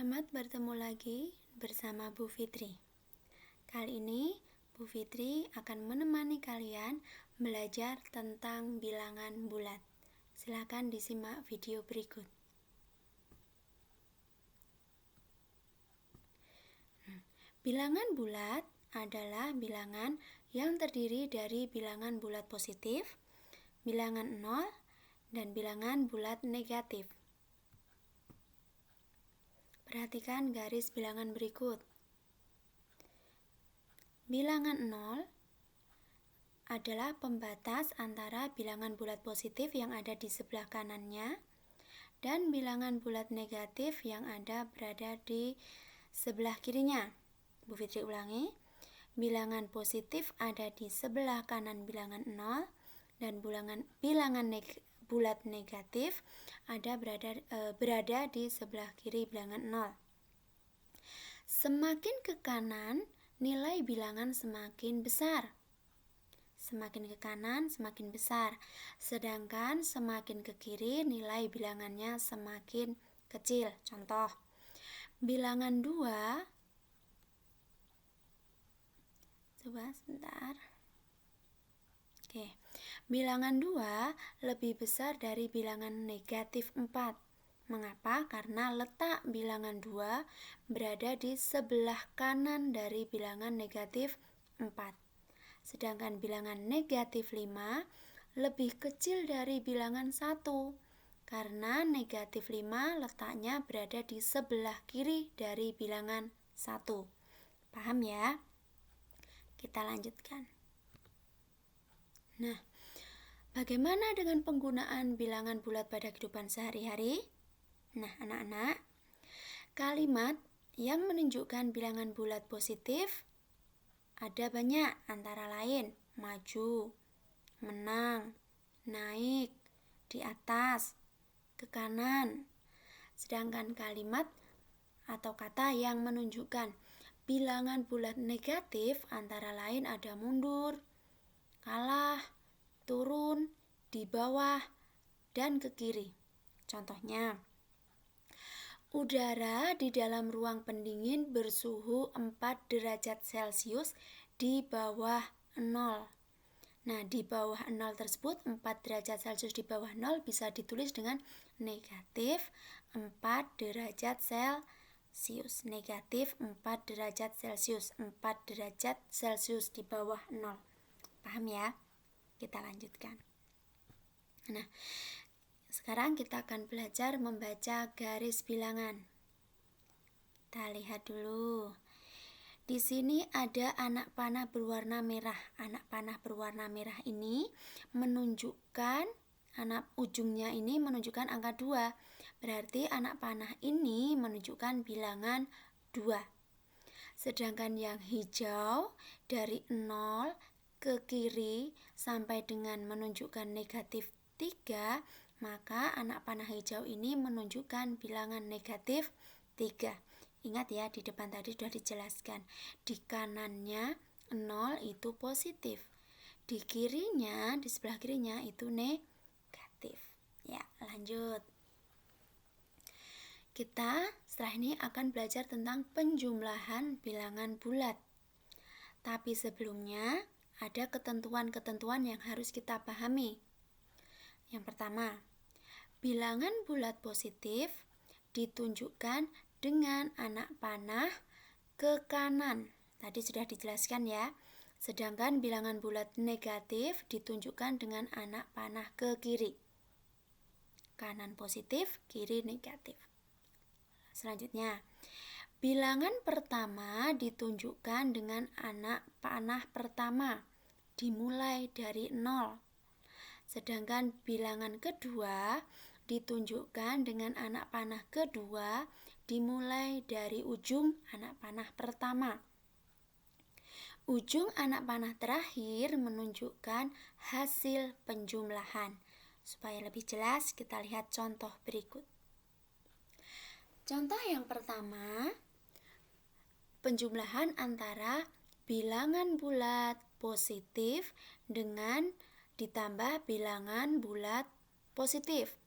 Selamat bertemu lagi bersama Bu Fitri. Kali ini Bu Fitri akan menemani kalian belajar tentang bilangan bulat. Silakan disimak video berikut. Bilangan bulat adalah bilangan yang terdiri dari bilangan bulat positif, bilangan 0, dan bilangan bulat negatif. Perhatikan garis bilangan berikut. Bilangan 0 adalah pembatas antara bilangan bulat positif yang ada di sebelah kanannya dan bilangan bulat negatif yang berada di sebelah kirinya. Bu Fitri ulangi, bilangan positif ada di sebelah kanan bilangan 0 dan bilangan bulat negatif berada di sebelah kiri bilangan 0. Semakin ke kanan, nilai bilangan semakin besar. Semakin ke kanan, semakin besar. Sedangkan semakin ke kiri, nilai bilangannya semakin kecil. Contoh, bilangan 2. Coba sebentar. Oke. Bilangan 2 lebih besar dari bilangan negatif 4. Mengapa? Karena letak bilangan 2 berada di sebelah kanan dari bilangan negatif 4. Sedangkan bilangan negatif 5 lebih kecil dari bilangan 1. Karena negatif 5 letaknya berada di sebelah kiri dari bilangan 1. Paham ya? Kita lanjutkan. Nah, bagaimana dengan penggunaan bilangan bulat pada kehidupan sehari-hari? Nah, anak-anak, kalimat yang menunjukkan bilangan bulat positif ada banyak, antara lain maju, menang, naik, di atas, ke kanan. Sedangkan kalimat atau kata yang menunjukkan bilangan bulat negatif antara lain ada mundur, kalah, turun, di bawah, dan ke kiri. Contohnya, udara di dalam ruang pendingin bersuhu 4 derajat Celcius di bawah 0. Nah, di bawah 0 tersebut, 4 derajat Celcius di bawah 0 bisa ditulis dengan negatif 4 derajat Celcius. Negatif 4 derajat Celcius. 4 derajat Celcius di bawah 0. Paham ya? Kita lanjutkan. Nah, sekarang kita akan belajar membaca garis bilangan. Kita lihat dulu. Di sini ada anak panah berwarna merah. Anak panah berwarna merah ini menunjukkan, ujungnya ini menunjukkan angka 2. Berarti anak panah ini menunjukkan bilangan 2. Sedangkan yang hijau dari 0 ke kiri sampai dengan menunjukkan negatif 3, maka anak panah hijau ini menunjukkan bilangan negatif 3. Ingat ya, di depan tadi sudah dijelaskan. Di kanannya 0 itu positif. Di kirinya, di sebelah kirinya itu negatif. Ya, lanjut. Kita setelah ini akan belajar tentang penjumlahan bilangan bulat. Tapi sebelumnya ada ketentuan-ketentuan yang harus kita pahami. Yang pertama, bilangan bulat positif ditunjukkan dengan anak panah ke kanan. Tadi sudah dijelaskan ya. Sedangkan bilangan bulat negatif ditunjukkan dengan anak panah ke kiri. Kanan positif, kiri negatif. Selanjutnya, bilangan pertama ditunjukkan dengan anak panah pertama, dimulai dari 0. Sedangkan bilangan kedua ditunjukkan dengan anak panah kedua, dimulai dari ujung anak panah pertama. Ujung anak panah terakhir menunjukkan hasil penjumlahan. Supaya lebih jelas, kita lihat contoh berikut. Contoh yang pertama, penjumlahan antara bilangan bulat positif dengan ditambah bilangan bulat positif.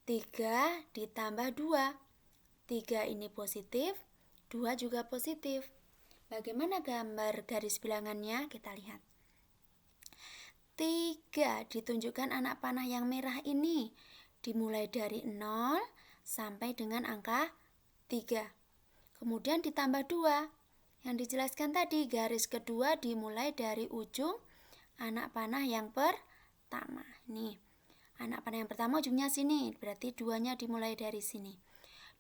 3 ditambah 2. 3 ini positif, 2 juga positif. Bagaimana gambar garis bilangannya? Kita lihat. 3 ditunjukkan anak panah yang merah ini. Dimulai dari 0 sampai dengan angka 3. Kemudian ditambah 2. Yang dijelaskan tadi, garis kedua dimulai dari ujung anak panah yang pertama. Nih, anak panah yang pertama ujungnya sini, berarti 2-nya dimulai dari sini.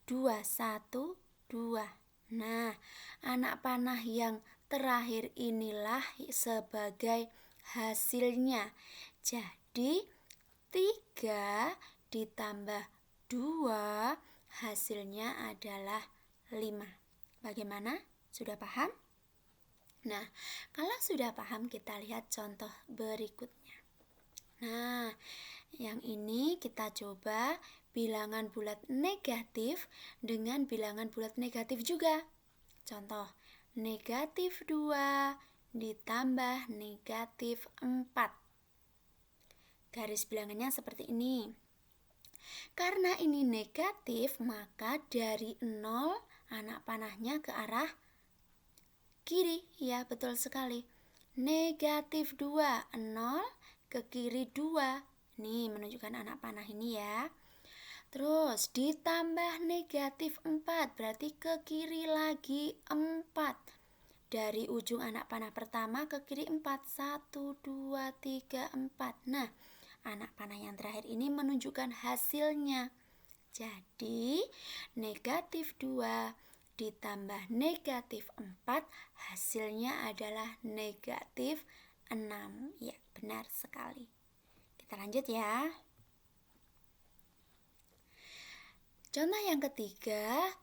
2, 1, 2. Nah, anak panah yang terakhir inilah sebagai hasilnya. Jadi 3 ditambah 2 hasilnya adalah 5. Bagaimana? Sudah paham? Nah, kalau sudah paham kita lihat contoh berikutnya. Nah, yang ini kita coba bilangan bulat negatif dengan bilangan bulat negatif juga. Contoh, negatif 2 ditambah negatif 4. Garis bilangannya seperti ini. Karena ini negatif, maka dari 0 anak panahnya ke arah kiri. Ya, betul sekali. Negatif 2, 0 ke kiri 2. Nih, menunjukkan anak panah ini ya. Terus ditambah negatif 4, berarti ke kiri lagi 4. Dari ujung anak panah pertama ke kiri 4. 1, 2, 3, 4. Nah, anak panah yang terakhir ini menunjukkan hasilnya. Jadi, negatif 2 ditambah negatif 4 hasilnya adalah negatif 6. Ya, benar sekali. Kita lanjut ya. Contoh yang ketiga,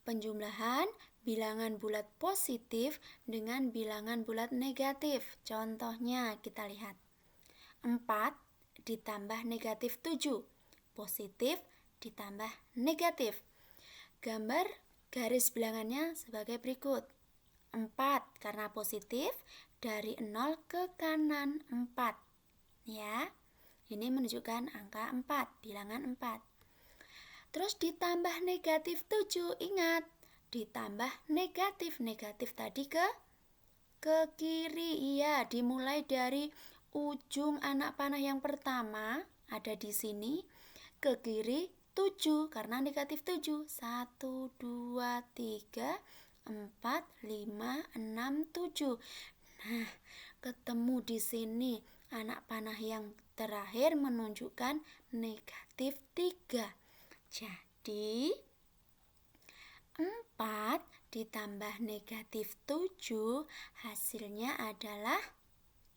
penjumlahan bilangan bulat positif dengan bilangan bulat negatif. Contohnya kita lihat. 4 ditambah negatif 7. Positif ditambah negatif. Gambar garis bilangannya sebagai berikut. 4 karena positif dari 0 ke kanan 4. Ya, ini menunjukkan angka 4, bilangan 4. Terus ditambah negatif 7, ingat, ditambah negatif tadi ke kiri. Iya, dimulai dari ujung anak panah yang pertama ada di sini ke kiri 7 karena negatif 7. 1, 2, 3, 4, 5, 6, 7. Nah, ketemu di sini anak panah yang terakhir menunjukkan negatif 3. Jadi 4 ditambah negatif 7 hasilnya adalah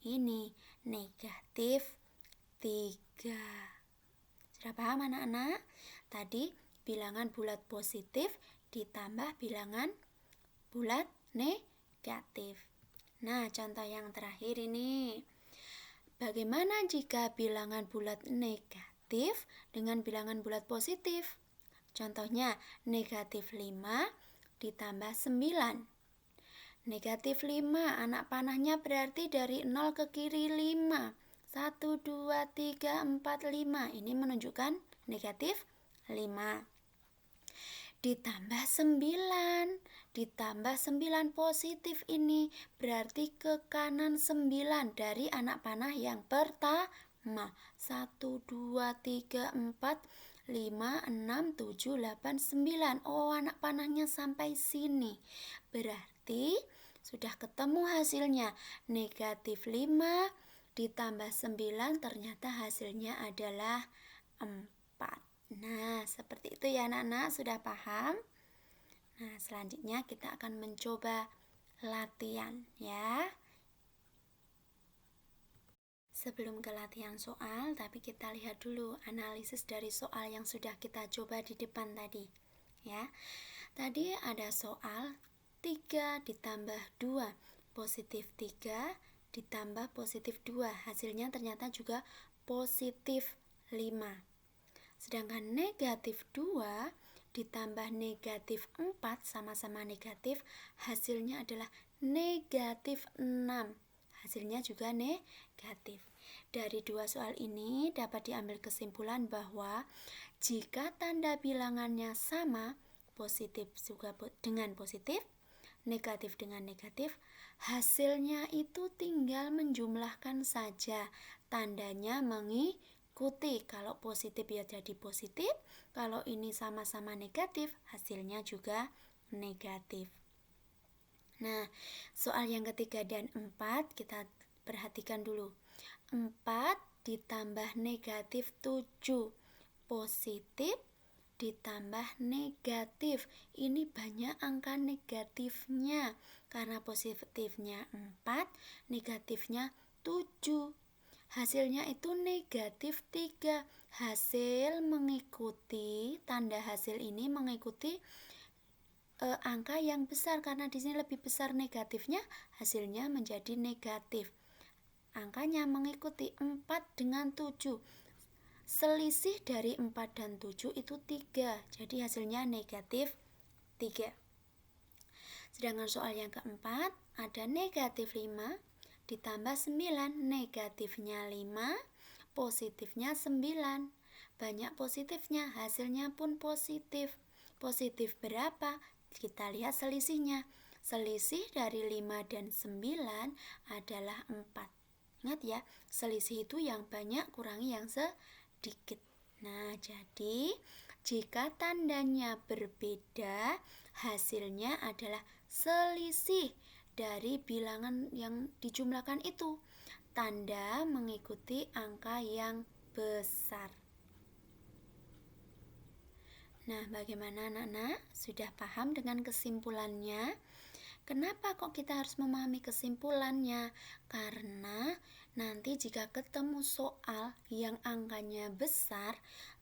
ini, negatif 3. Sudah paham anak-anak? Tadi bilangan bulat positif ditambah bilangan bulat negatif. Nah, contoh yang terakhir ini. Bagaimana jika bilangan bulat negatif dengan bilangan bulat positif? Contohnya, negatif 5 ditambah 9. Negatif 5, anak panahnya berarti dari 0 ke kiri 5. 1, 2, 3, 4, 5. Ini menunjukkan negatif 5. Ditambah 9. Ditambah 9 positif ini. Berarti ke kanan 9 dari anak panah yang pertama. 1, 2, 3, 4, 5, 6, 7, 8, 9. Oh, anak panahnya sampai sini. Berarti sudah ketemu hasilnya. Negatif 5 ditambah 9 ternyata hasilnya adalah 4. Nah, seperti itu ya anak-anak, sudah paham? Nah, selanjutnya kita akan mencoba latihan ya. Sebelum ke latihan soal, tapi kita lihat dulu analisis dari soal yang sudah kita coba di depan tadi. Ya. Tadi ada soal 3 ditambah 2, positif 3 ditambah positif 2, hasilnya ternyata juga positif 5. Sedangkan negatif 2 ditambah negatif 4 sama-sama negatif, hasilnya adalah negatif 6. Hasilnya juga negatif. Dari dua soal ini dapat diambil kesimpulan bahwa jika tanda bilangannya sama, positif juga dengan positif, negatif dengan negatif. Hasilnya itu tinggal menjumlahkan saja, tandanya mengikuti. Kalau positif ya jadi positif, kalau ini sama-sama negatif, hasilnya juga negatif. Nah, soal yang ketiga dan 4 kita perhatikan dulu. 4 ditambah negatif 7, positif ditambah negatif. Ini banyak angka negatifnya, karena positifnya 4, negatifnya 7. Hasilnya itu negatif 3. Hasil mengikuti, tanda hasil ini mengikuti angka yang besar, karena di sini lebih besar negatifnya, hasilnya menjadi negatif. Angkanya mengikuti 4 dengan 7. Selisih dari 4 dan 7 itu 3. Jadi hasilnya negatif 3. Sedangkan soal yang keempat, ada negatif 5 ditambah 9. Negatifnya 5, positifnya 9. Banyak positifnya, hasilnya pun positif. Positif berapa? Kita lihat selisihnya. Selisih dari 5 dan 9 adalah 4. Ingat ya, selisih itu yang banyak kurangi yang sedikit. Nah, jadi jika tandanya berbeda, hasilnya adalah selisih dari bilangan yang dijumlahkan itu. Tanda mengikuti angka yang besar. Nah, bagaimana anak-anak? Sudah paham dengan kesimpulannya? Kenapa kok kita harus memahami kesimpulannya? Karena nanti jika ketemu soal yang angkanya besar,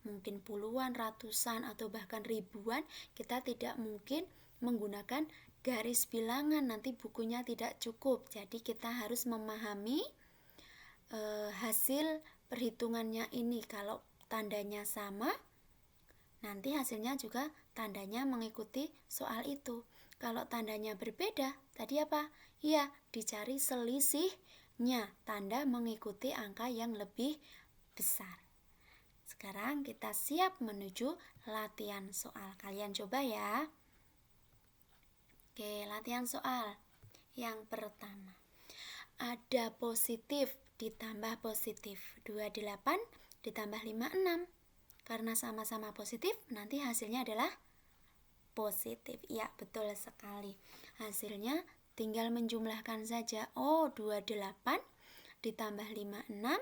mungkin puluhan, ratusan, atau bahkan ribuan, kita tidak mungkin menggunakan garis bilangan, nanti bukunya tidak cukup. Jadi kita harus memahami hasil perhitungannya ini. Kalau tandanya sama, nanti hasilnya juga tandanya mengikuti soal itu. Kalau tandanya berbeda, tadi apa? Ya, dicari selisihnya. Tanda mengikuti angka yang lebih besar. Sekarang kita siap menuju latihan soal. Kalian coba ya. Oke, latihan soal. Yang pertama, ada positif ditambah positif. 28 ditambah 56. Karena sama-sama positif, nanti hasilnya adalah positif. Ya, betul sekali. Hasilnya tinggal menjumlahkan saja. 28 ditambah 56,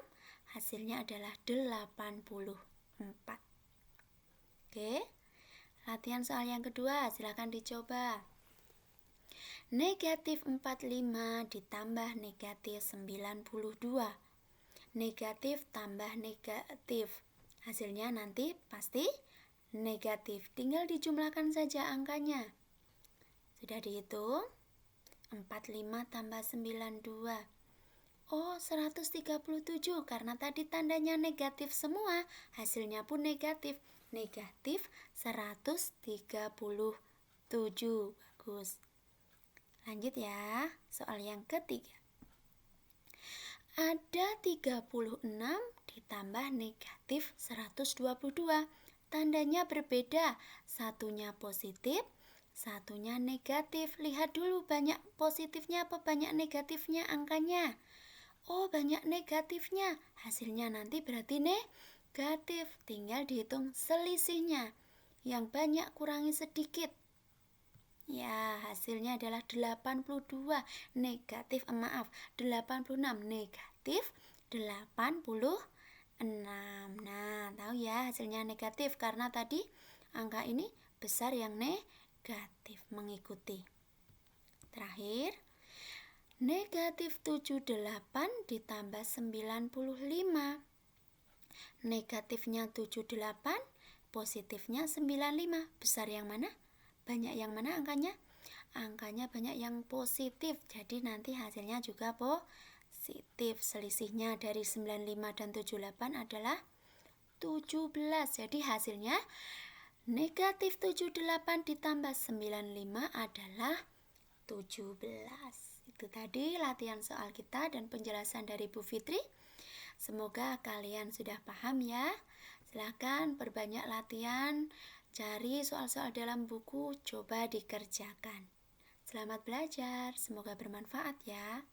hasilnya adalah 84. Oke. Latihan soal yang kedua, silakan dicoba. Negatif 45 ditambah negatif 92. Negatif tambah negatif. Hasilnya nanti pasti negatif, tinggal dijumlahkan saja angkanya. Sudah dihitung? 45 tambah 92. 137, karena tadi tandanya negatif semua, hasilnya pun negatif. Negatif 137. Bagus. Lanjut ya, soal yang ketiga. Ada 36 ditambah negatif 122. Tandanya berbeda, satunya positif, satunya negatif. Lihat dulu banyak positifnya apa banyak negatifnya angkanya. Banyak negatifnya, hasilnya nanti berarti negatif. Tinggal dihitung selisihnya. Yang banyak kurangi sedikit. Ya, hasilnya adalah 86 negatif, 86 negatif 86. Nah, tahu ya hasilnya negatif karena tadi angka ini besar yang negatif mengikuti. Terakhir, negatif 78 ditambah 95. Negatifnya 78, positifnya 95. Besar yang mana? Banyak yang mana angkanya? Angkanya banyak yang positif. Jadi nanti hasilnya juga positif. Selisihnya dari 95 dan 78 adalah 17. Jadi hasilnya negatif 78 ditambah 95 adalah 17. Itu tadi latihan soal kita dan penjelasan dari Bu Fitri. Semoga kalian sudah paham ya. Silakan perbanyak latihan Cari soal-soal dalam buku, coba dikerjakan. Selamat belajar, semoga bermanfaat ya.